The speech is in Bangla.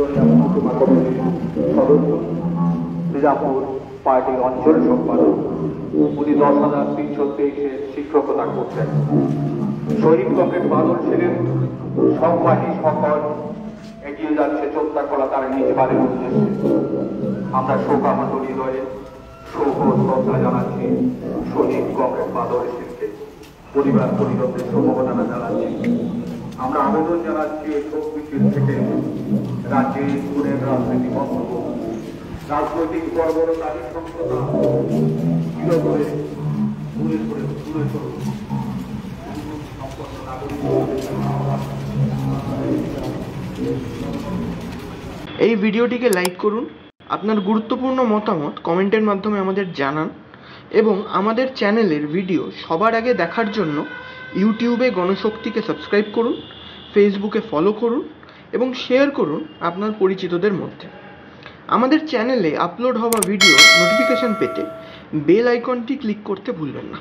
বিলোনিয়া মহকুমা কমিটির সদস্য, শ্রীরামপুর পার্টির অঞ্চল সম্পাদক। উনি 10,323 শিক্ষকতা করছেন। শহীদ কমরেড বাদল সেনের সংবাহী সকল এগিয়ে যাচ্ছে যোদ্ধা করা তার নিজ বাড়ির উদ্দেশ্যে। আমরা শোকাহত হৃদয়ে শোক ও শ্রদ্ধা জানাচ্ছি শহীদ কমরেড বাদল সেনকে, পরিবার পরিজনদের সমবেদনা জানাচ্ছি। আমরা আবেদন জানাচ্ছি এই শোক মিছিল থেকে রাজ্যে খুনের রাজনীতি বন্ধ হোক, রাজনৈতিক বর্বরতা নৃশংসতা দূরে করে দূরে চলুন। এই ভিডিওটিকে লাইক করুন, আপনার গুরুত্বপূর্ণ মতামত কমেন্টের মাধ্যমে আমাদের জানান এবং আমাদের চ্যানেলের ভিডিও সবার আগে দেখার জন্য ইউটিউবে গণশক্তিকে সাবস্ক্রাইব করুন, ফেসবুকে ফলো করুন এবং শেয়ার করুন আপনার পরিচিতদের মধ্যে। আমাদের চ্যানেলে আপলোড হওয়া ভিডিও নোটিফিকেশন পেতে বেল আইকনটি ক্লিক করতে ভুলবেন না।